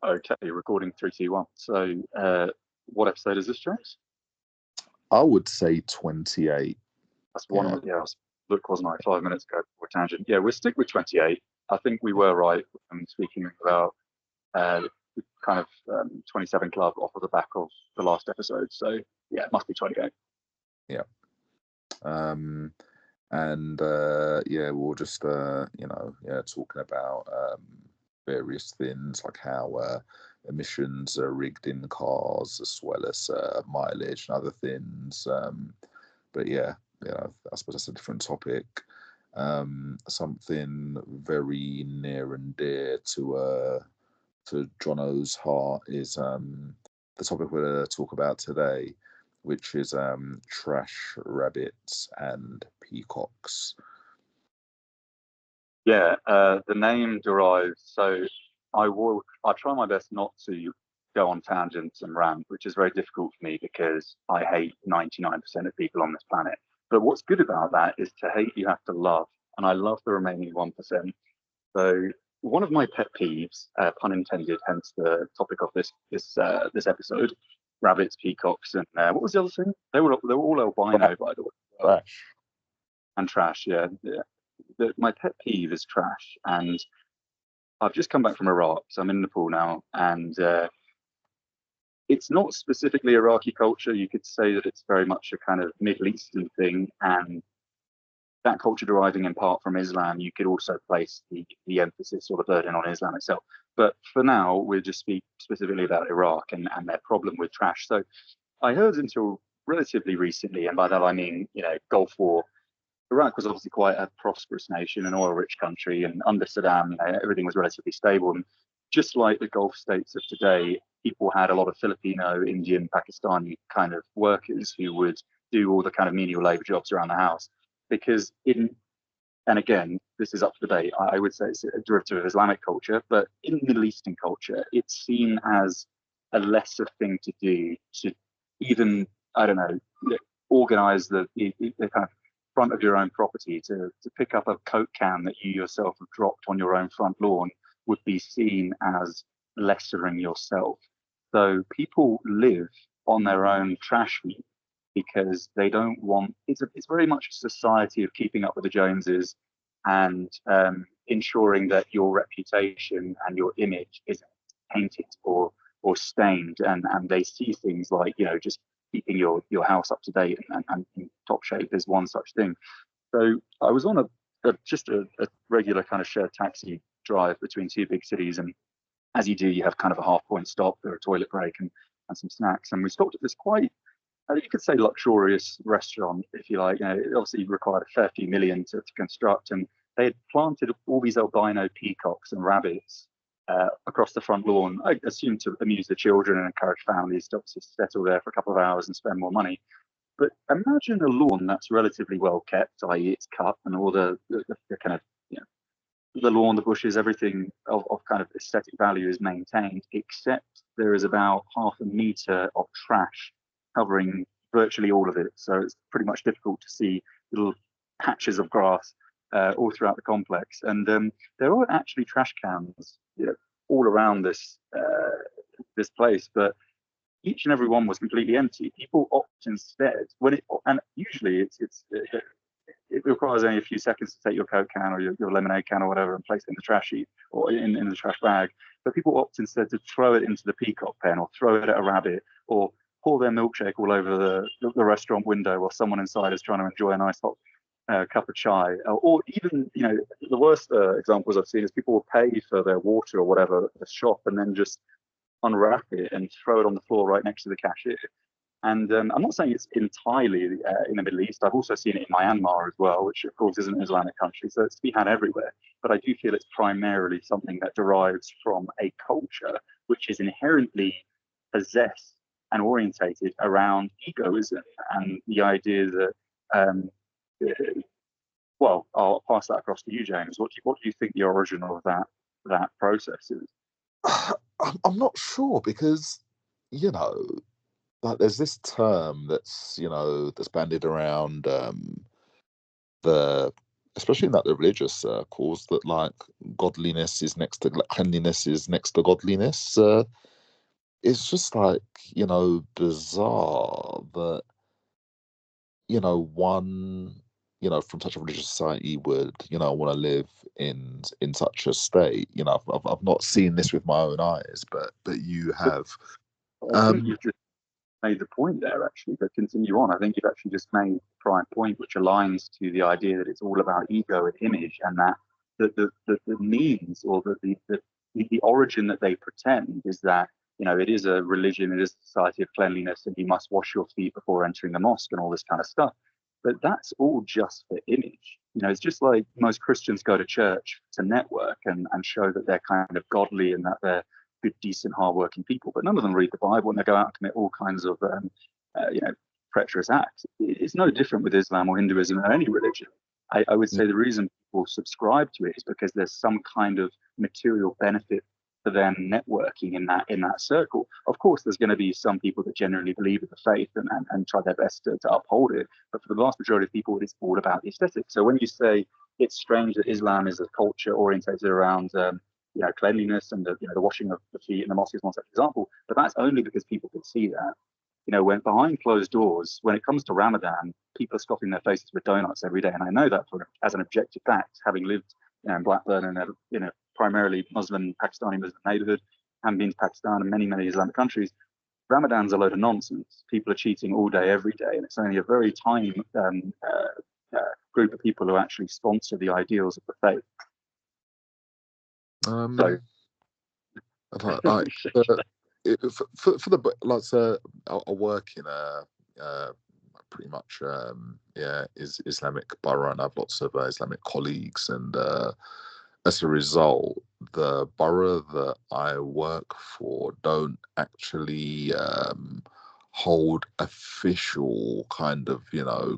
Okay, recording 3, 2, 1. So, what episode is this, James? I would say 28. That's one of the, look, wasn't I, 5 minutes ago before tangent. Yeah, we'll stick with 28. I think we were right speaking about the kind of 27 club off of the back of the last episode. So, yeah, it must be 28. Yeah. We'll just, talking about various things like how emissions are rigged in cars as well as mileage and other things. I suppose that's a different topic. Something very near and dear to Jono's heart is the topic we're going to talk about today, which is trash rabbits and peacocks. Yeah, the name derives. So I try my best not to go on tangents and rant, which is very difficult for me because I hate 99% of people on this planet. But what's good about that is to hate you have to love, and I love the remaining 1%. So one of my pet peeves, pun intended, hence the topic of this episode, rabbits, peacocks, and what was the other thing? They were all albino, by the way. Trash. And trash, yeah. My pet peeve is trash, and I've just come back from Iraq, so I'm in Nepal now, and it's not specifically Iraqi culture. You could say that it's very much a kind of Middle Eastern thing, and that culture deriving in part from Islam. You could also place the emphasis or the burden on Islam itself. But for now, we'll just speak specifically about Iraq and their problem with trash. So I heard until relatively recently, and by that I mean, Gulf War, Iraq was obviously quite a prosperous nation, an oil-rich country, and under Saddam, everything was relatively stable. And just like the Gulf states of today, people had a lot of Filipino, Indian, Pakistani kind of workers who would do all the kind of menial labor jobs around the house. Because and again, this is up for debate, I would say it's a derivative of Islamic culture, but in Middle Eastern culture, it's seen as a lesser thing to do to even, I don't know, organize the kind of front of your own property, to pick up a Coke can that you yourself have dropped on your own front lawn would be seen as lessering yourself. So people live on their own trash heap because they don't want. It's very much a society of keeping up with the Joneses and ensuring that your reputation and your image isn't tainted or stained, and they see things like just keeping your house up to date and in top shape is one such thing. So I was on a regular kind of shared taxi drive between two big cities, and as you do, you have kind of a half point stop for a toilet break and some snacks. And we stopped at this quite, you could say, luxurious restaurant, if you like. It obviously required a fair few million to construct, and they had planted all these albino peacocks and rabbits across the front lawn, I assume to amuse the children and encourage families to obviously settle there for a couple of hours and spend more money. But imagine a lawn that's relatively well kept, i.e. it's cut and all the kind of, the lawn, the bushes, everything of kind of aesthetic value is maintained, except there is about half a metre of trash covering virtually all of it. So it's pretty much difficult to see little patches of grass all throughout the complex. And there are actually trash cans all around this place, but each and every one was completely empty. People opt instead and usually it requires only a few seconds to take your Coke can or your lemonade can or whatever and place it in the trash heap or in the trash bag. But people opt instead to throw it into the peacock pen or throw it at a rabbit or pour their milkshake all over the restaurant window while someone inside is trying to enjoy a nice hot cup of chai. Or even, the worst examples I've seen is people will pay for their water or whatever at the shop and then just unwrap it and throw it on the floor right next to the cashier. And I'm not saying it's entirely in the Middle East. I've also seen it in Myanmar as well, which of course isn't an Islamic country, so it's to be had everywhere. But I do feel it's primarily something that derives from a culture which is inherently possessed and orientated around egoism and the idea that, well, I'll pass that across to you, James. What do you think the origin of that process is? I'm not sure because, like there's this term that's, that's bandied around the especially in the religious circles, that like godliness is next to like, cleanliness is next to godliness. It's just like, bizarre that, one, from such a religious society would, want to live in such a state. I've not seen this with my own eyes, but you have. I think you've just made the point there, actually, but continue on. I think you've actually just made the prime point, which aligns to the idea that it's all about ego and image, and that the means or the origin that they pretend is that, it is a religion, it is a society of cleanliness, and you must wash your feet before entering the mosque and all this kind of stuff. But that's all just for image. It's just like most Christians go to church to network and show that they're kind of godly and that they're good, decent, hardworking people, but none of them read the Bible and they go out and commit all kinds of, treacherous acts. It's no different with Islam or Hinduism or any religion. I would say the reason people subscribe to it is because there's some kind of material benefit for them networking in that circle. Of course, there's going to be some people that genuinely believe in the faith and try their best to uphold it. But for the vast majority of people, it's all about the aesthetic. So when you say it's strange that Islam is a culture orientated around cleanliness and the washing of the feet in the mosque is one such example, but that's only because people can see that. When behind closed doors, when it comes to Ramadan, people are stuffing their faces with donuts every day, and I know that as an objective fact, having lived in Blackburn and primarily Muslim Pakistani Muslim neighborhood, and been to Pakistan and many Islamic countries. Ramadan's a load of nonsense. People are cheating all day, every day, and it's only a very tiny group of people who actually sponsor the ideals of the faith. So, for the like, I work in a pretty much is Islamic borough, and I have lots of Islamic colleagues, and as a result, the borough that I work for don't actually hold official kind of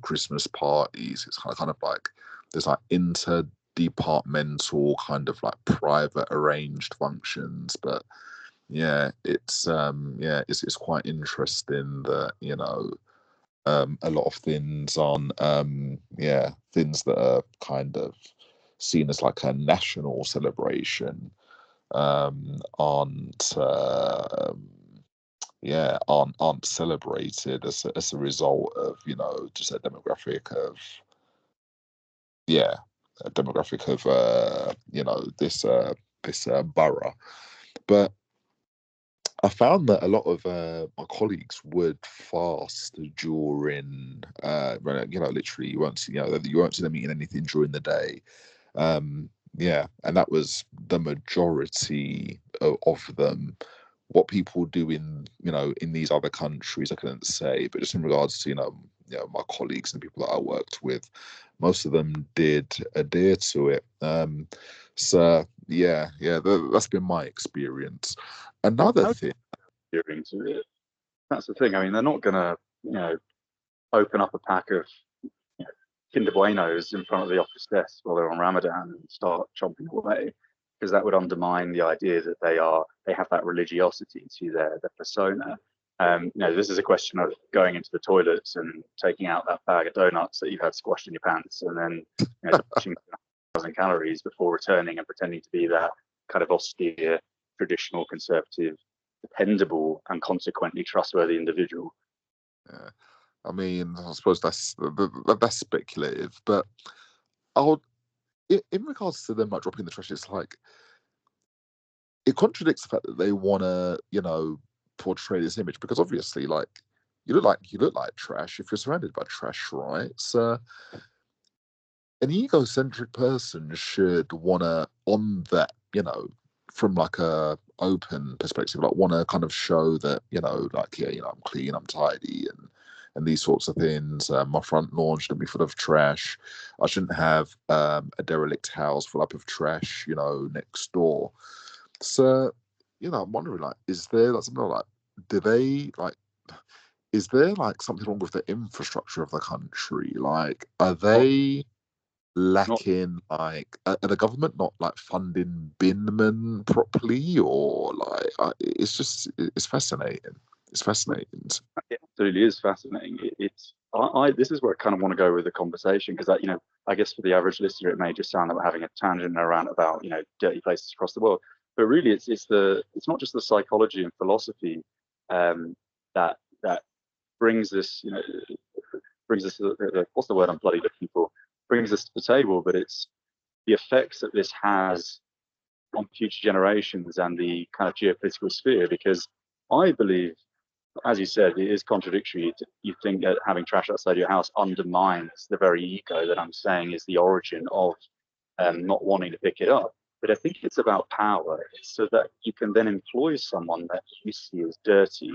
Christmas parties. It's kind of like there's like interdepartmental kind of like private arranged functions, but it's quite interesting that a lot of things on things that are kind of seen as like a national celebration aren't celebrated as a result of just a demographic of this borough. But I found that a lot of my colleagues would fast during, literally you won't see them eating anything during the day. And that was the majority of them. What people do in these other countries, I couldn't say, but just in regards to my colleagues and people that I worked with, most of them did adhere to it. So that's been my experience. Another thing. That's the thing. I mean, they're not going to, open up a pack of Kinder Buenos in front of the office desk while they're on Ramadan and start chomping away, because that would undermine the idea that they have that religiosity to their persona. This is a question of going into the toilets and taking out that bag of donuts that you've had squashed in your pants, and then pushing 1,000 calories before returning and pretending to be that kind of austere, traditional, conservative, dependable, and consequently trustworthy individual. Yeah. I mean, I suppose that's speculative, but in regards to them like dropping the trash, it's like it contradicts the fact that they want to, portray this image, because obviously, like you look like trash if you're surrounded by trash, right? So an egocentric person should wanna, on that, from like a open perspective, like want to kind of show that like I'm clean, I'm tidy, and these sorts of things. My front lawn shouldn't be full of trash. I shouldn't have a derelict house full up of trash, next door. So, I'm wondering, like, is there like something like, do they like, is there like something wrong with the infrastructure of the country? Like, are they lacking, like, are the government not like funding binmen properly, or like it's fascinating. It's fascinating. It absolutely is fascinating. It's this is where I kind of want to go with the conversation, because I guess for the average listener, it may just sound like we're having a tangent and a rant about dirty places across the world, but really it's not just the psychology and philosophy that brings us what's the word I'm bloody looking for, brings us to the table, but it's the effects that this has on future generations and the kind of geopolitical sphere. Because I believe, as you said, it is contradictory. You think that having trash outside your house undermines the very ego that I'm saying is the origin of not wanting to pick it up. But I think it's about power, so that you can then employ someone that you see as dirty.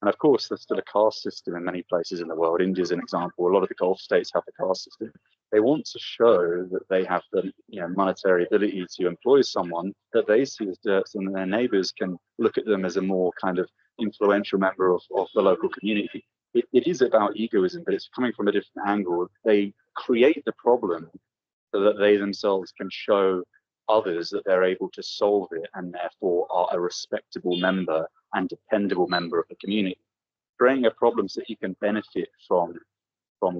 And of course, there's still a caste system in many places in the world. India's an example. A lot of the Gulf states have the caste system. They want to show that they have the monetary ability to employ someone that they see as dirt, and their neighbours can look at them as a more kind of influential member of the local community. It is about egoism, but it's coming from a different angle. They create the problem so that they themselves can show others that they're able to solve it, and therefore are a respectable member and dependable member of the community. Creating a problem so that you can benefit from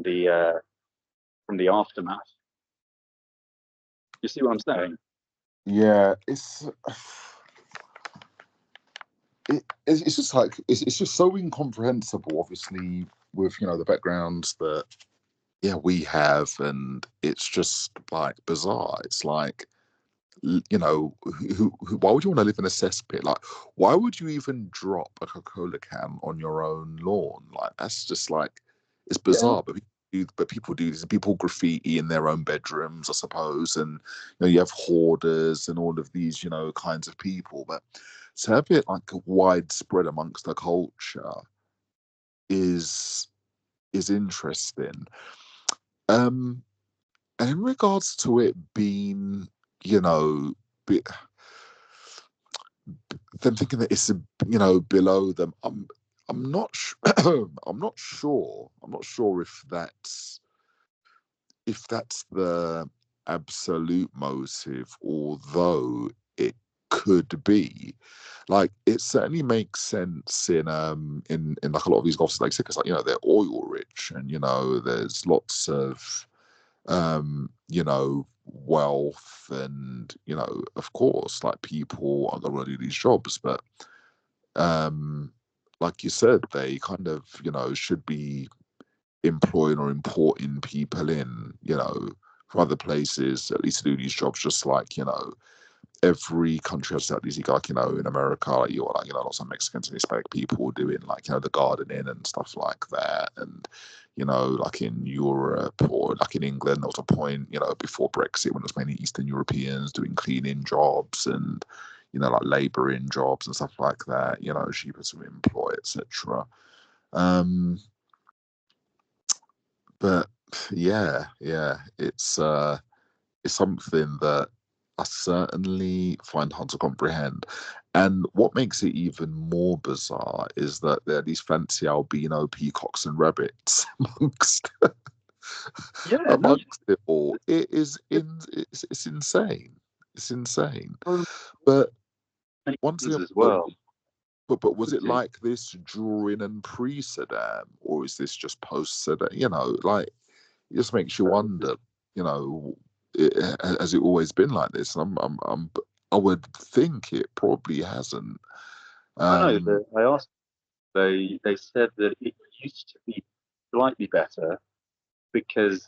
the aftermath. You see what I'm saying? Yeah, it's just like it's just so incomprehensible, obviously, with the backgrounds that we have, and it's just like bizarre. It's like, who why would you want to live in a cesspit? Like, why would you even drop a Coca-Cola can on your own lawn? Like, that's just like, it's bizarre. But people do this. People graffiti in their own bedrooms, I suppose, and you have hoarders and all of these kinds of people. But to have it like widespread amongst the culture is interesting. And in regards to it being, be, them thinking that it's below them, I'm not I'm not sure if that's the absolute motive, although it could be. Like, it certainly makes sense in like a lot of these Gulf states, because they're oil rich, and there's lots of wealth, and of course, like, people are gonna do these jobs, but like you said, they kind of should be employing or importing people in from other places, at least to do these jobs, just like every country has at least, like, in America, like, you're like, lots of Mexicans and Hispanic people doing, like, the gardening and stuff like that. And like in Europe, or like in England, there was a point before Brexit when it was mainly Eastern Europeans doing cleaning jobs and like labouring jobs and stuff like that, cheaper to employ, etc. But yeah, it's something that I certainly find hard to comprehend. And what makes it even more bizarre is that there are these fancy albino peacocks and rabbits amongst it all. It's insane. It's insane. But once again, as well. but was it like this during and pre-Saddam, or is this just post-Saddam? Like, it just makes you wonder, has it always been like this? I would think it probably hasn't. I know. I asked. They said that it used to be slightly better because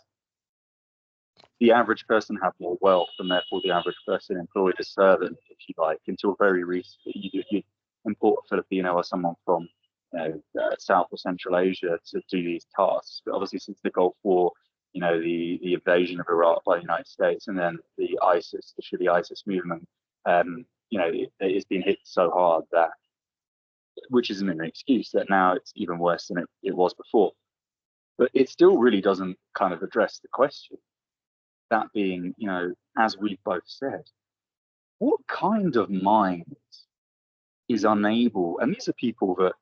the average person had more wealth, and therefore the average person employed a servant, if you like, until very recently. You import a Filipino or someone from South or Central Asia to do these tasks. But obviously, since the Gulf War, the invasion of Iraq by the United States, and then the Shiite ISIS movement, it's been hit so hard that, which isn't an excuse, that now it's even worse than it was before. But it still really doesn't kind of address the question. That being, as we've both said, what kind of mind is unable, and these are people that,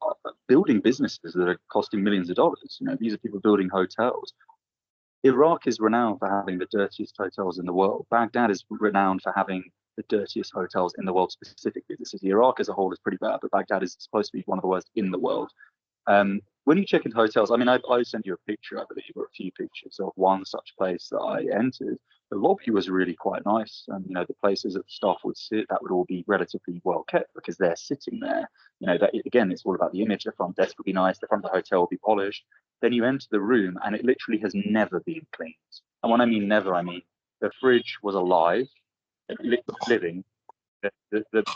are building businesses that are costing millions of dollars. These are people building hotels. Iraq is renowned for having the dirtiest hotels in the world. Baghdad is renowned for having the dirtiest hotels in the world, specifically the city. Iraq as a whole is pretty bad, but Baghdad is supposed to be one of the worst in the world. When you check into hotels, I mean, I sent you a picture, I believe, or a few pictures of one such place that I entered. The lobby was really quite nice, and the places that the staff would sit, that would all be relatively well kept because they're sitting there. That again, it's all about the image. The front desk would be nice, the front of the hotel would be polished. Then you enter the room, and it literally has never been cleaned. And when I mean never, I mean the fridge was alive, living.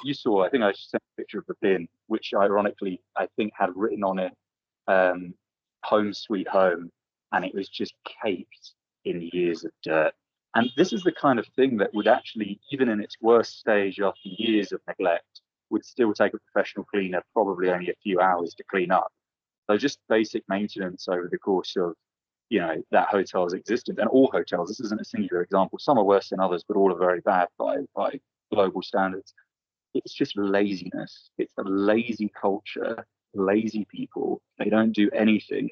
You saw, I think I sent a picture of the bin, which ironically I think had written on it home sweet home, and it was just caked in years of dirt. And this is the kind of thing that would actually, even in its worst stage after years of neglect, would still take a professional cleaner probably only a few hours to clean up. So just basic maintenance over the course of that hotel's existence, and all hotels, this isn't a singular example, some are worse than others, but all are very bad by global standards. It's just laziness. It's a lazy culture, lazy people. They don't do anything.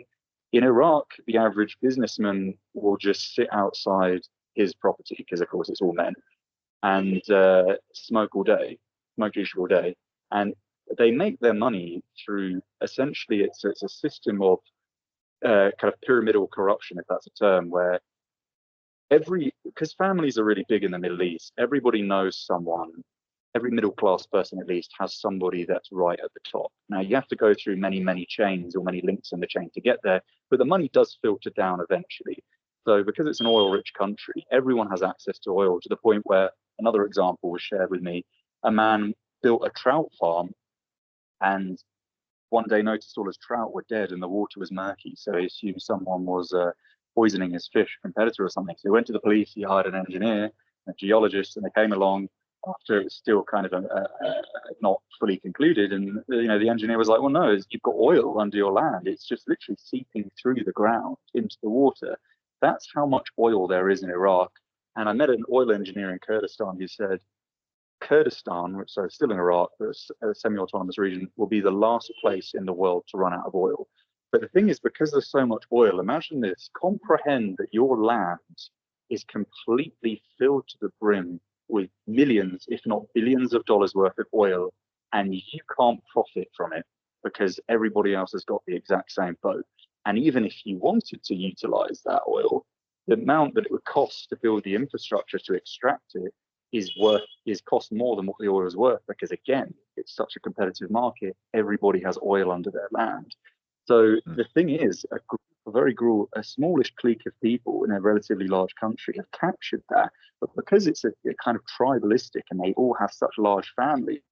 In Iraq, the average businessman will just sit outside his property, because of course it's all men, and smoke all day, smoke juice all day. And they make their money through, essentially, it's a system of kind of pyramidal corruption, if that's a term, where because families are really big in the Middle East, everybody knows someone. Every middle class person, at least, has somebody that's right at the top. Now, you have to go through many, many chains or many links in the chain to get there, but the money does filter down eventually. So because it's an oil-rich country, everyone has access to oil, to the point where, another example was shared with me, a man built a trout farm and one day noticed all his trout were dead and the water was murky. So he assumed someone was poisoning his fish, a competitor or something. So he went to the police, he hired an engineer, a geologist, and they came along after it was still kind of not fully concluded. And the engineer was like, well, no, you've got oil under your land. It's just literally seeping through the ground into the water. That's how much oil there is in Iraq. And I met an oil engineer in Kurdistan who said Kurdistan, which is still in Iraq, but a semi-autonomous region, will be the last place in the world to run out of oil. But the thing is, because there's so much oil, imagine this, comprehend that your land is completely filled to the brim with millions, if not billions of dollars worth of oil, and you can't profit from it because everybody else has got the exact same boat. And even if you wanted to utilize that oil, the amount that it would cost to build the infrastructure to extract it is cost more than what the oil is worth, because again, it's such a competitive market. Everybody has oil under their land. So the thing is, a smallish clique of people in a relatively large country have captured that. But because it's a kind of tribalistic and they all have such large families,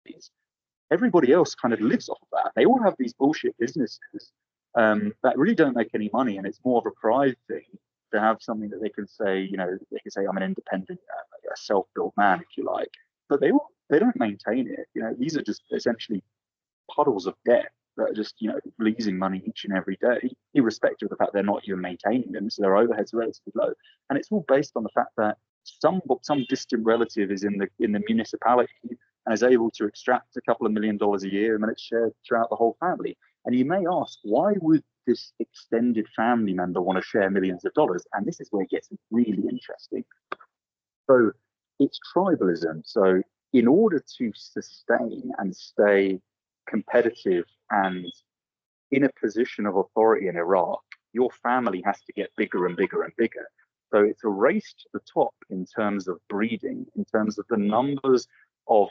everybody else kind of lives off of that. They all have these bullshit businesses that really don't make any money, and it's more of a pride thing to have something that they can say, they can say, I'm an independent, a self-built man, if you like. But they don't maintain it. These are just essentially puddles of debt that are just, losing money each and every day, irrespective of the fact they're not even maintaining them. So their overheads are relatively low. And it's all based on the fact that some distant relative is in the municipality and is able to extract a couple of $1 million a year, and then it's shared throughout the whole family. And you may ask, why would this extended family member want to share millions of dollars? And this is where it gets really interesting. So it's tribalism. So in order to sustain and stay competitive and in a position of authority in Iraq, your family has to get bigger and bigger and bigger. So it's a race to the top in terms of breeding, in terms of the numbers of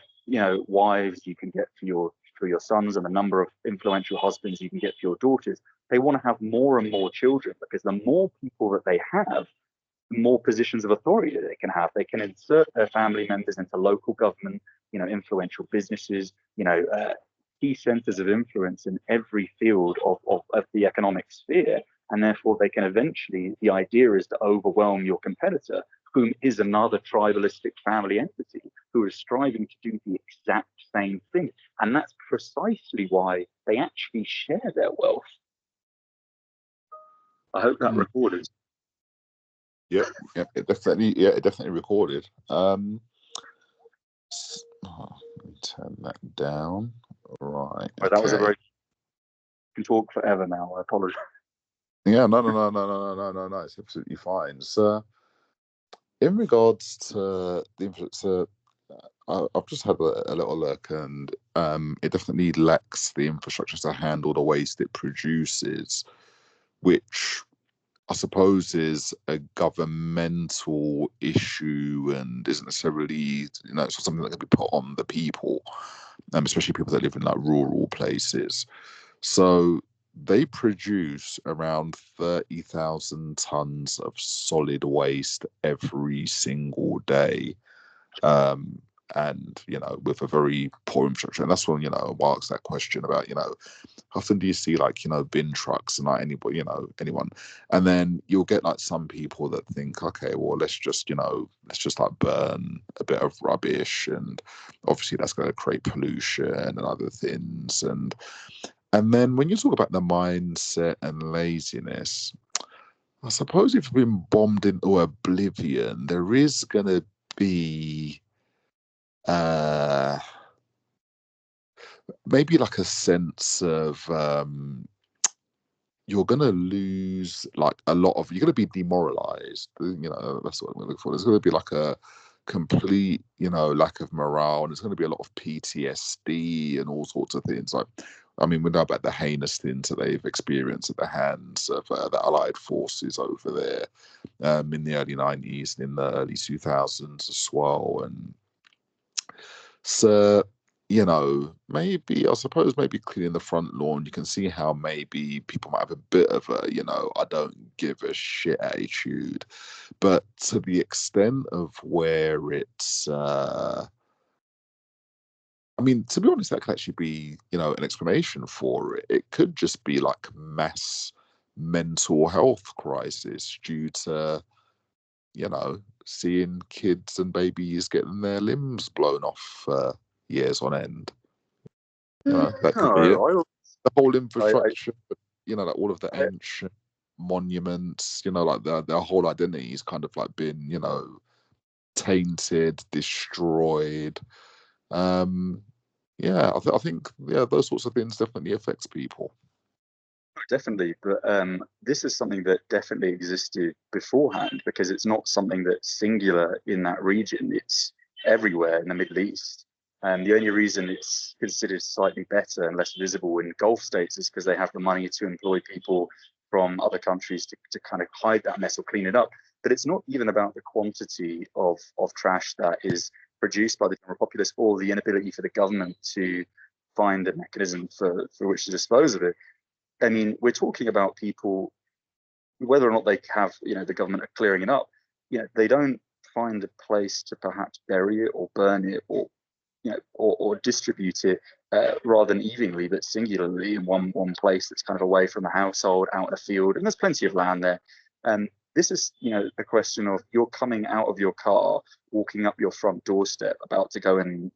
wives you can get for your sons and the number of influential husbands you can get for your daughters. They want to have more and more children, because the more people that they have, the more positions of authority that they can have. They can insert their family members into local government, influential businesses, key centers of influence in every field of the economic sphere. And therefore they can eventually, the idea is to overwhelm your competitor, whom is another tribalistic family entity who is striving to do the exact same thing. And that's precisely why they actually share their wealth. I hope that recorded. Yeah, it definitely recorded. Let me turn that down. Right. Okay. That was a very. You can talk forever now. I apologize. Yeah, no. It's absolutely fine. So, in regards to the influence, I've just had a little look, and it definitely lacks the infrastructure to handle the waste it produces, which I suppose is a governmental issue and isn't necessarily, it's not something that can be put on the people, especially people that live in like rural places. So they produce around 30,000 tons of solid waste every single day. And with a very poor infrastructure, and that's when I ask that question about how often do you see like bin trucks and like anybody, anyone, and then you'll get like some people that think, okay, well let's just like burn a bit of rubbish, and obviously that's going to create pollution and other things, and then when you talk about the mindset and laziness, I suppose if you've been bombed into oblivion, there is going to be maybe like a sense of you're gonna lose like a lot of, you're gonna be demoralized. That's what I'm looking for. There's gonna be like a complete lack of morale, and there's gonna be a lot of PTSD and all sorts of things. Like, I mean, we know about the heinous things that they've experienced at the hands of the Allied forces over there in the early 90s and in the early 2000s as well. And so, maybe, I suppose, maybe cleaning the front lawn, you can see how maybe people might have a bit of a, I don't give a shit attitude. But to the extent of where it's, I mean, to be honest, that could actually be, an explanation for it. It could just be like mass mental health crisis due to, seeing kids and babies getting their limbs blown off for years on end. That could be it. The whole infrastructure, like all of the ancient monuments, like their whole identity has kind of like been, tainted, destroyed. I think those sorts of things definitely affects people. Definitely, but this is something that definitely existed beforehand, because it's not something that's singular in that region. It's everywhere in the Middle East. And the only reason it's considered slightly better and less visible in Gulf states is because they have the money to employ people from other countries to kind of hide that mess or clean it up. But it's not even about the quantity of trash that is produced by the general populace, or the inability for the government to find a mechanism for which to dispose of it. I mean, we're talking about people, whether or not they have, the government are clearing it up, they don't find a place to perhaps bury it or burn it, or, or distribute it rather than evenly, but singularly in one place that's kind of away from the household, out in a field. And there's plenty of land there. This is, a question of you're coming out of your car, walking up your front doorstep, about to go and,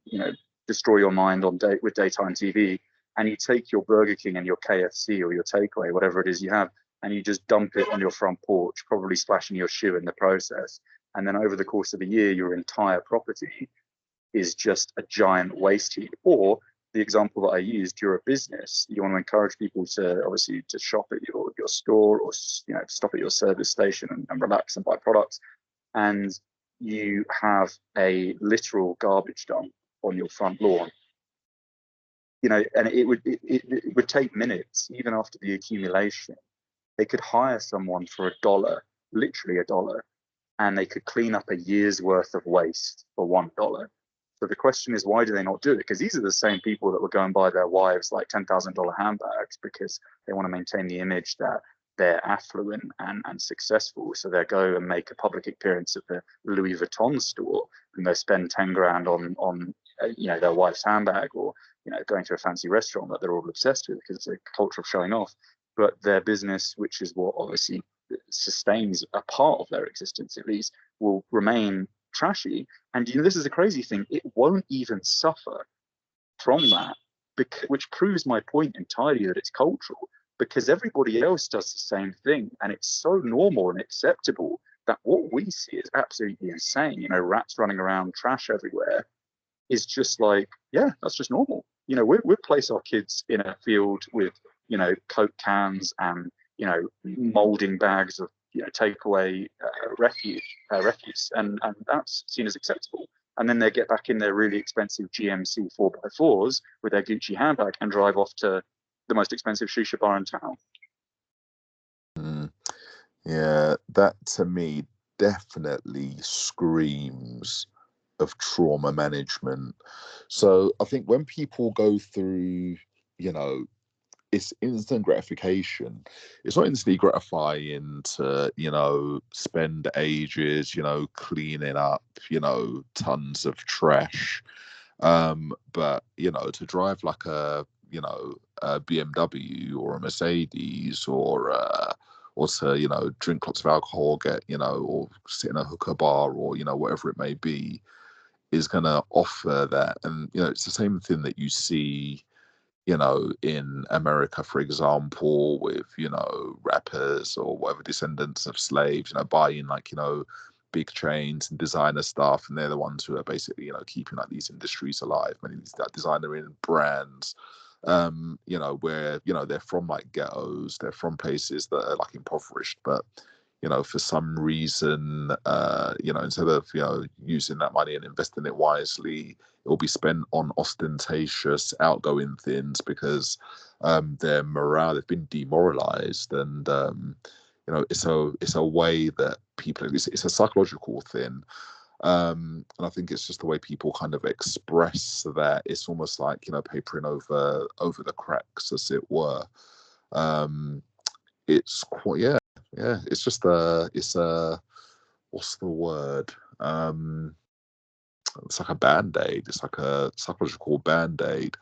destroy your mind with daytime TV, and you take your Burger King and your KFC or your takeaway, whatever it is you have, and you just dump it on your front porch, probably splashing your shoe in the process. And then over the course of a year, your entire property is just a giant waste heap. Or the example that I used, you're a business, you want to encourage people to obviously to shop at your store, or stop at your service station and relax and buy products, and you have a literal garbage dump on your front lawn. And it would take minutes, even after the accumulation. They could hire someone for $1, literally $1, and they could clean up a year's worth of waste for $1. So the question is, why do they not do it? Because these are the same people that would go and buy their wives like $10,000 handbags, because they want to maintain the image that they're affluent and successful. So they'll go and make a public appearance at the Louis Vuitton store, and they spend 10 grand on their wife's handbag, or going to a fancy restaurant that they're all obsessed with, because it's a culture of showing off. But their business, which is what obviously sustains a part of their existence at least, will remain trashy. And this is a crazy thing, it won't even suffer from that, which proves my point entirely that it's cultural, because everybody else does the same thing, and it's so normal and acceptable that what we see is absolutely insane. Rats running around, trash everywhere, is just like, yeah, that's just normal. We place our kids in a field with, Coke cans and, molding bags of, takeaway refuse, and that's seen as acceptable. and then they get back in their really expensive GMC 4x4s with their Gucci handbag and drive off to the most expensive shisha bar in town. Yeah, that to me definitely screams of trauma management. So I think when people go through, it's instant gratification. It's not instantly gratifying to, spend ages, cleaning up, tons of trash. But, to drive like a BMW or a Mercedes or to, drink lots of alcohol, or sit in a hookah bar or, whatever it may be, is going to offer that. And, it's the same thing that you see, in America, for example, with, rappers or whatever descendants of slaves, buying like, big chains and designer stuff. And they're the ones who are basically, keeping like these industries alive, many of these like, designer in brands, where, they're from like ghettos, they're from places that are like impoverished, but, for some reason, instead of, using that money and investing it wisely, it will be spent on ostentatious, outgoing things because their morale, they've been demoralized. And, it's a way that people, it's a psychological thing. And I think it's just the way people kind of express that. It's almost like, papering over the cracks, as it were. It's quite, yeah. It's just what's the word? It's like a band-aid. It's like a psychological band-aid.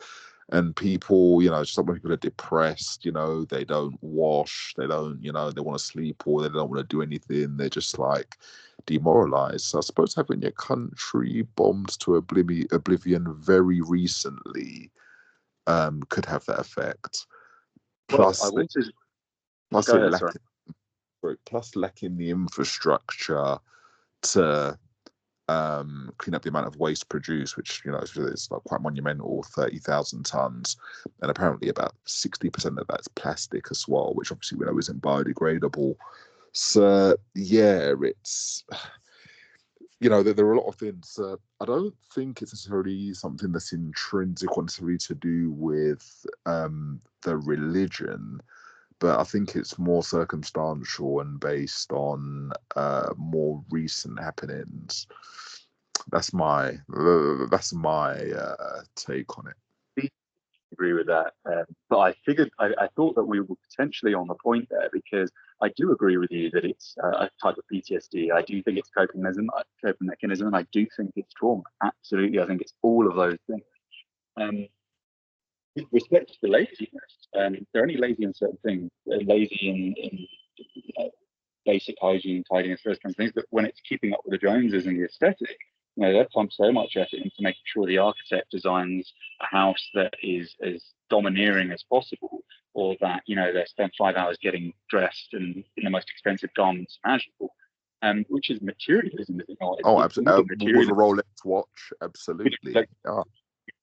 And people, just like when people are depressed, they don't wash, they don't, they want to sleep or they don't want to do anything. They're just like demoralized. So I suppose having your country bombed to oblivion very recently could have that effect. Plus, Well, I wanted. plus Go it ahead, sorry. plus lacking the infrastructure to clean up the amount of waste produced, which is like quite monumental, 30,000 tons, and apparently about 60% of that's plastic as well, which obviously we know isn't biodegradable. So yeah, it's there are a lot of things. I don't think it's necessarily something that's intrinsic or necessarily to do with the religion. But I think it's more circumstantial and based on more recent happenings. That's my take on it. Agree with that, but I thought that we were potentially on the point there because I do agree with you that it's a type of PTSD. I do think it's coping mechanism, and I do think it's trauma. Absolutely, I think it's all of those things. With respect to laziness, they're only lazy in certain things. They're lazy in basic hygiene, tidiness, those kinds of things. But when it's keeping up with the Joneses and the aesthetic, they pump so much effort into making sure the architect designs a house that is as domineering as possible, or that they spend 5 hours getting dressed and in the most expensive garments imaginable, which is materialism, is it not? Oh, absolutely. With a Rolex watch, absolutely.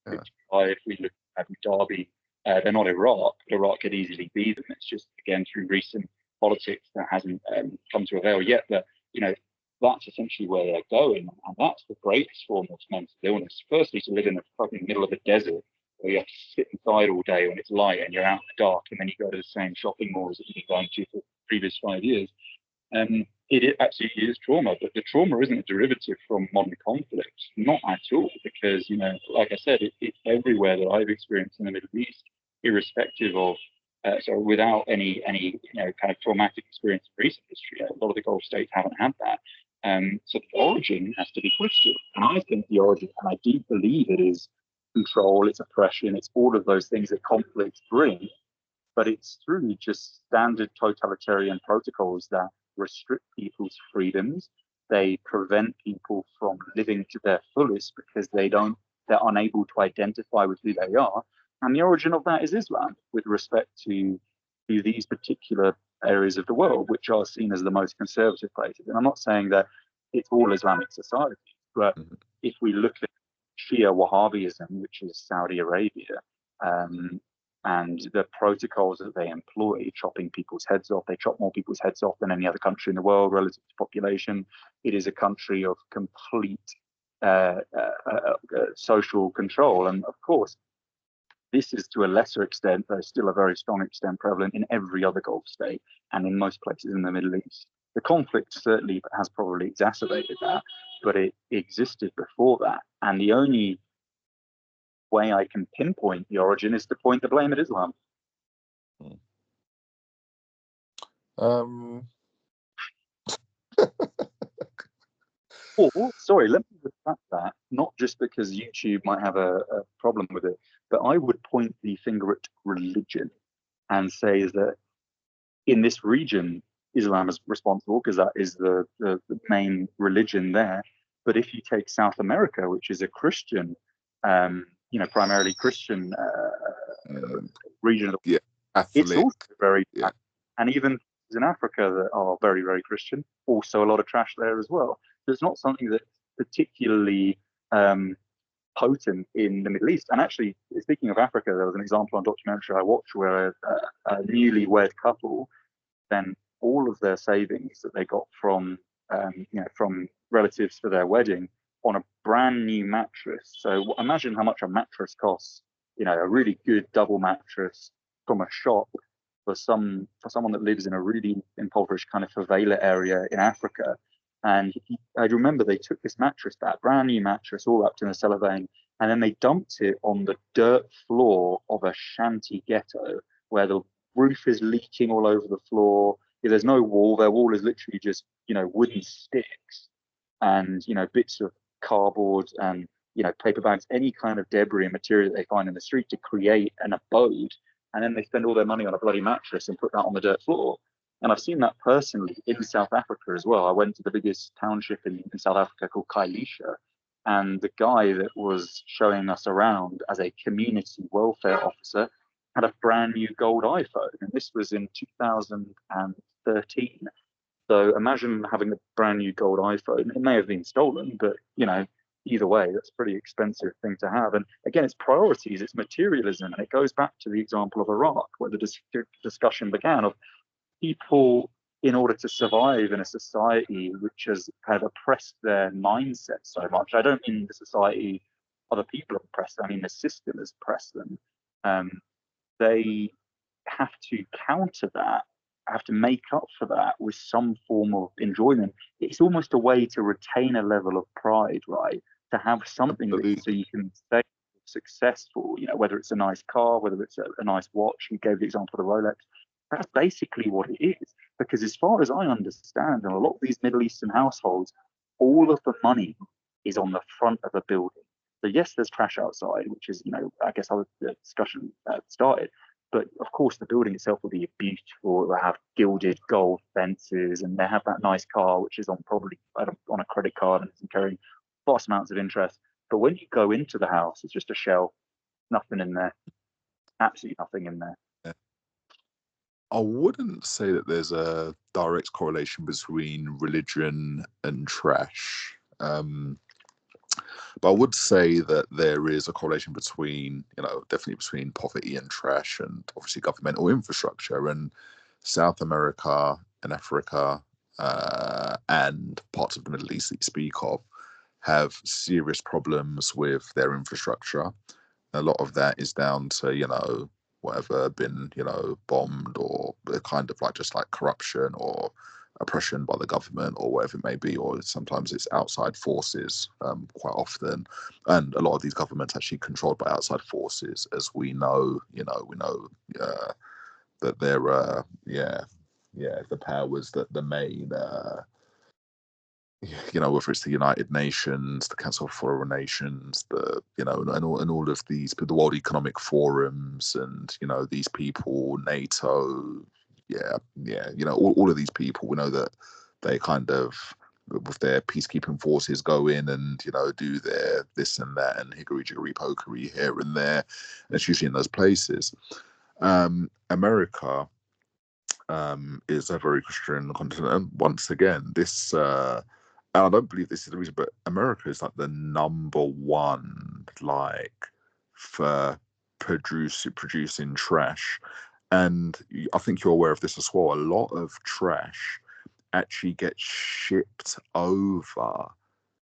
If we look at Abu Dhabi, they're not Iraq, but Iraq could easily be them. It's just, again, through recent politics that hasn't come to avail yet. But, that's essentially where they're going. And that's the greatest form of mental illness. Firstly, to live in the fucking middle of a desert where you have to sit inside all day when it's light and you're out in the dark, and then you go to the same shopping malls that you've been going to for the previous 5 years. It absolutely is trauma, but the trauma isn't a derivative from modern conflict, not at all, because, like I said, it's everywhere that I've experienced in the Middle East, irrespective of, so without any kind of traumatic experience in recent history. A lot of the Gulf states haven't had that. So the origin has to be questioned. And I think the origin, and I do believe it is control, it's oppression, it's all of those things that conflicts bring, but it's through just standard totalitarian protocols that restrict people's freedoms. They prevent people from living to their fullest because they're unable to identify with who they are. And the origin of that is Islam, with respect to these particular areas of the world, which are seen as the most conservative places. And I'm not saying that it's all Islamic societies, but if we look at Shia Wahhabism, which is Saudi Arabia, and the protocols that they employ, chopping people's heads off. They chop more people's heads off than any other country in the world relative to population. It is a country of complete social control. And of course, this is to a lesser extent, though still a very strong extent, prevalent in every other Gulf state and in most places in the Middle East. The conflict certainly has probably exacerbated that, but it existed before that. And the only way I can pinpoint the origin is to point the blame at Islam. Or, sorry, let me retract that, not just because YouTube might have a problem with it, but I would point the finger at religion and say that in this region, Islam is responsible because that is the main religion there. But if you take South America, which is a Christian, primarily Christian region of the world, it's also very, and even in Africa that are very, very Christian, also a lot of trash there as well. So it's not something that's particularly potent in the Middle East. And actually, speaking of Africa, there was an example on documentary I watched where a newlywed couple, then all of their savings that they got from relatives for their wedding on a brand new mattress. So imagine how much a mattress costs. A really good double mattress from a shop for someone that lives in a really impoverished kind of favela area in Africa. And I remember they took this mattress, that brand new mattress, all up to the cellar vein, and then they dumped it on the dirt floor of a shanty ghetto where the roof is leaking all over the floor. There's no wall. Their wall is literally just, wooden sticks and, bits of cardboard and, paper bags, any kind of debris and material that they find in the street to create an abode. And then they spend all their money on a bloody mattress and put that on the dirt floor. And I've seen that personally in South Africa as well. I went to the biggest township in South Africa called Khayelitsha, and the guy that was showing us around as a community welfare officer had a brand new gold iPhone. And this was in 2013. So imagine having a brand new gold iPhone. It may have been stolen, but, either way, that's a pretty expensive thing to have. And again, it's priorities, it's materialism. And it goes back to the example of Iraq, where the discussion began of people, in order to survive in a society which has kind of oppressed their mindset so much. I don't mean the society other people have oppressed, I mean the system has oppressed them. They have to counter that, have to make up for that with some form of enjoyment. It's almost a way to retain a level of pride, right? To have something that, so you can stay successful, whether it's a nice car, whether it's a nice watch. You gave the example of the Rolex. That's basically what it is. Because as far as I understand, in a lot of these Middle Eastern households, all of the money is on the front of a building. So yes, there's trash outside, which is, I guess how the discussion started. But of course, the building itself will be beautiful. It will have gilded gold fences, and they have that nice car, which is on probably on a credit card and is carrying vast amounts of interest. But when you go into the house, it's just a shell, nothing in there, absolutely nothing in there. I wouldn't say that there's a direct correlation between religion and trash. But I would say that there is a correlation between, definitely between poverty and trash, and obviously governmental infrastructure. And South America and Africa and parts of the Middle East that you speak of have serious problems with their infrastructure. A lot of that is down to, whatever been, bombed, or kind of just like corruption or oppression by the government or whatever it may be, or sometimes it's outside forces quite often. And a lot of these governments actually controlled by outside forces, as we know, that they're, the powers that the main, whether it's the United Nations, the Council of Foreign Nations, and all of these, the World Economic Forums, and these people, NATO, all of these people, we know that they kind of, with their peacekeeping forces, go in and do their this and that and hickory jiggery pokery here and there. And it's usually in those places. America is a very Christian continent, and once again, this. And I don't believe this is the reason, but America is like the number one, for producing trash. And I think you're aware of this as well. A lot of trash actually gets shipped over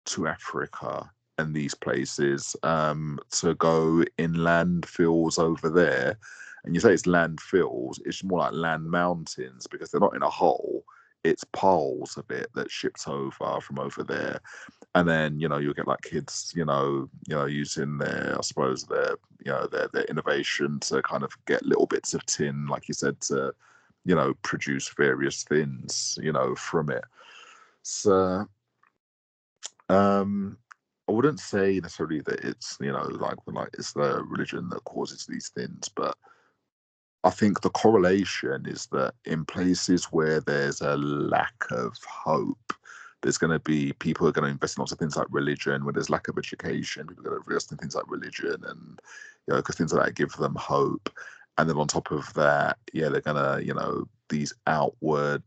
to Africa and these places to go in landfills over there. And you say it's landfills, it's more like land mountains because they're not in a hole. It's piles of it that's shipped over from over there. And then, you'll get like kids, using their, I suppose, their innovation to kind of get little bits of tin, like you said, to, produce various things, from it. So, I wouldn't say necessarily that it's, like it's the religion that causes these things, but I think the correlation is that in places where there's a lack of hope, there's going to be people who are going to invest in lots of things like religion. Where there's lack of education, people are going to invest in things like religion, and because things like that give them hope. And then on top of that, they're gonna, these outward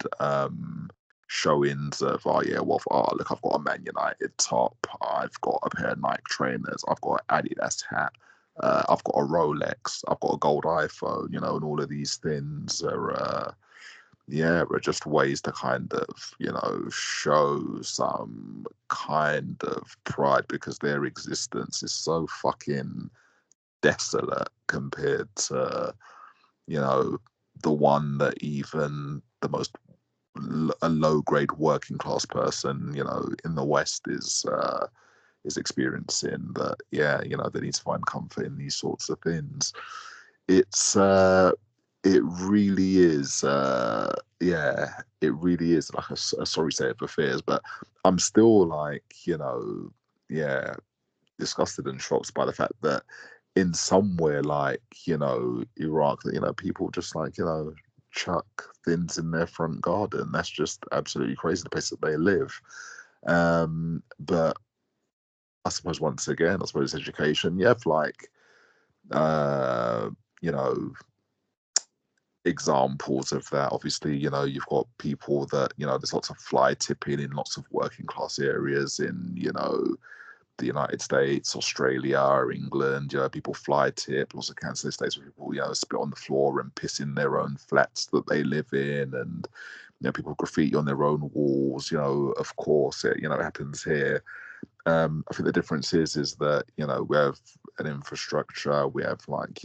showings of, look, I've got a Man United top, I've got a pair of Nike trainers, I've got an Adidas hat. I've got a Rolex, I've got a gold iPhone, and all of these things are just ways to kind of, show some kind of pride because their existence is so fucking desolate compared to, the one that even the most a low grade working class person, in the West is experiencing. That they need to find comfort in these sorts of things. It's it really is it really is like a sorry state of affairs, but I'm still like disgusted and shocked by the fact that in somewhere like Iraq, that people just like chuck things in their front garden. That's just absolutely crazy, the place that they live. But I suppose once again, education. You have like, you know, examples of that. Obviously, you've got people that, there's lots of fly tipping in lots of working class areas in, the United States, Australia, England. People fly tip. Lots of council estates where people, spit on the floor and piss in their own flats that they live in, and people graffiti on their own walls. Of course, it happens here. I think the difference is that we have an infrastructure, we have like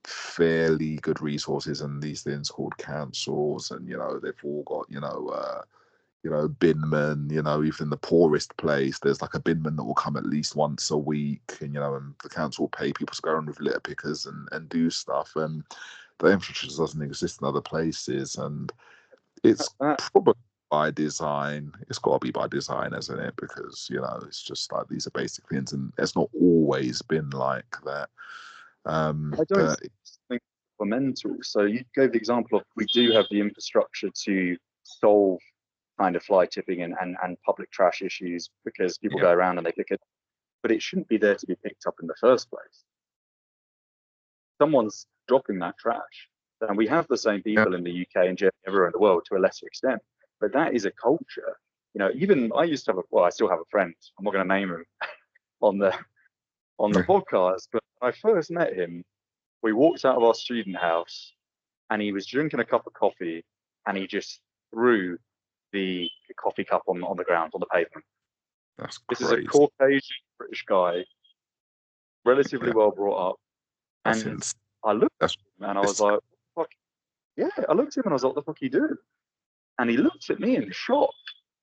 fairly good resources and these things called councils, and they've all got binmen. Even in the poorest place, there's like a binman that will come at least once a week, and and the council will pay people to go around with litter pickers and do stuff, and the infrastructure doesn't exist in other places, and it's probably by design. It's got to be by design, isn't it? Because it's just like these are basic things, and it's not always been like that. I don't think for mental. So you gave the example of we do have the infrastructure to solve kind of fly tipping and public trash issues because people go around and they pick it, but it shouldn't be there to be picked up in the first place. Someone's dropping that trash, and we have the same people in the UK and Germany, everywhere in the world to a lesser extent. But that is a culture. Even I used to have I still have a friend. I'm not going to name him on the podcast, but when I first met him, we walked out of our student house, and he was drinking a cup of coffee, and he just threw the coffee cup on the ground, on the pavement. That's this crazy. is a Caucasian British guy, relatively well brought up, and I looked at him and I was like, "Fuck yeah!" I looked at him and I was like, "What the fuck are you doing?" And he looked at me in shock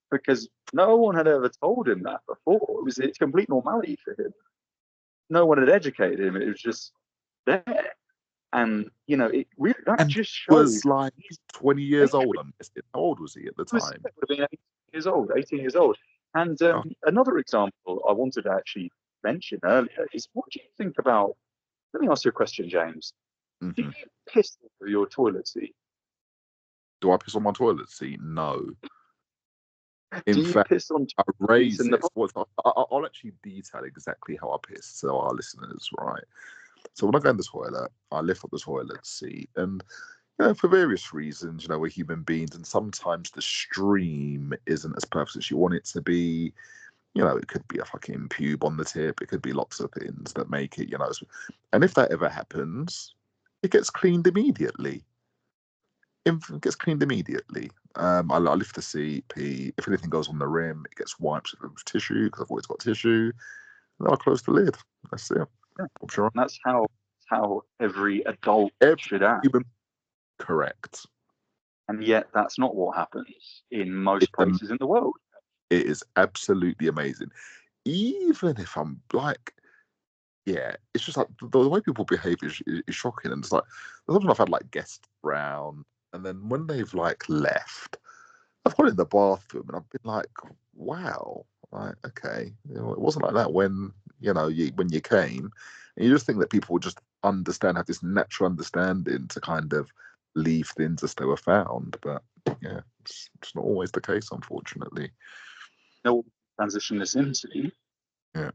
because no one had ever told him that before. It's complete normality for him. No one had educated him. It was just there. And it really just shows. Was like 20 years old. How old was he at the time? Would have been 18 years old. And another example I wanted to actually mention earlier is, what do you think about? Let me ask you a question, James. Mm-hmm. Do you piss over your toilet seat? Do I piss on my toilet seat? No. Do you piss on I raise it. I'll actually detail exactly how I piss so our listeners, right? So when I go in the toilet, I lift up the toilet seat, and for various reasons, we're human beings, and sometimes the stream isn't as perfect as you want it to be. It could be a fucking pube on the tip. It could be lots of things that make it, and if that ever happens, it gets cleaned immediately. gets cleaned immediately. I lift the seat, pee. If anything goes on the rim, it gets wiped with tissue because I've always got tissue. And then I close the lid. That's it. Yeah. I'm sure. And that's how every adult Every should act. human, correct. And yet that's not what happens in most places in the world. It is absolutely amazing. Even if I'm like, yeah, it's just like the way people behave is shocking. And it's like, sometimes I've had like guests around, and then when they've like left, I've gone in the bathroom and I've been like, wow, like, okay, it wasn't like that when when you came. And you just think that people would just have this natural understanding to kind of leave things as they were found. But yeah, it's not always the case, unfortunately. Now, transition this into Yeah.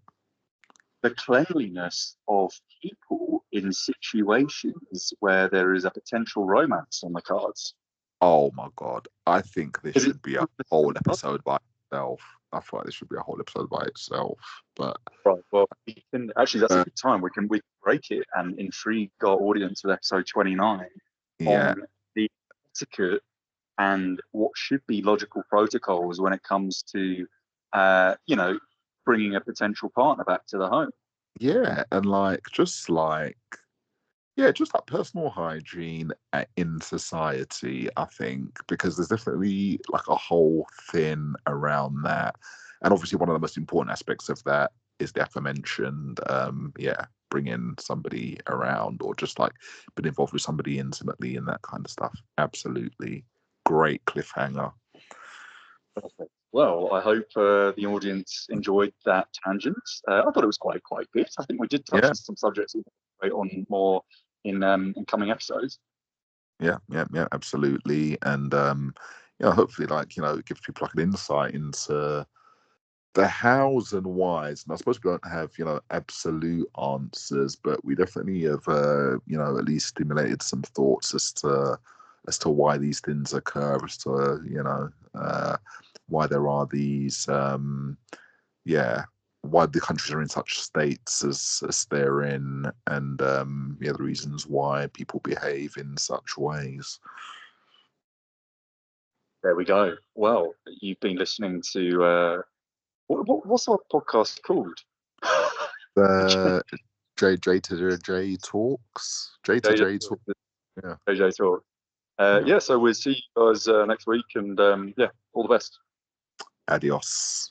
the cleanliness of people in situations where there is a potential romance on the cards. Oh my God. I think this should be a whole episode by itself. I feel like this should be a whole episode by itself. But right, well, we can actually, that's a good time. We can break it and intrigue our audience with episode 29 yeah, on the etiquette and what should be logical protocols when it comes to, bringing a potential partner back to the home. yeah, and just like personal hygiene in society, I think, because there's definitely like a whole thing around that. And obviously, one of the most important aspects of that is the aforementioned, bringing somebody around or just like being involved with somebody intimately and that kind of stuff. Absolutely. Great cliffhanger. Perfect. Well, I hope the audience enjoyed that tangent. I thought it was quite good. I think we did touch on some subjects on more in coming episodes. Yeah, absolutely. And hopefully, it gives people like an insight into the hows and whys. And I suppose we don't have absolute answers, but we definitely have at least stimulated some thoughts as to why these things occur, as to why there are these why the countries are in such states as they're in, and the reasons why people behave in such ways. There we go. Well, you've been listening to what's our podcast called? JJTalks. JJTalk. Yeah. JJTalk. So we'll see you guys next week, and all the best. Adios.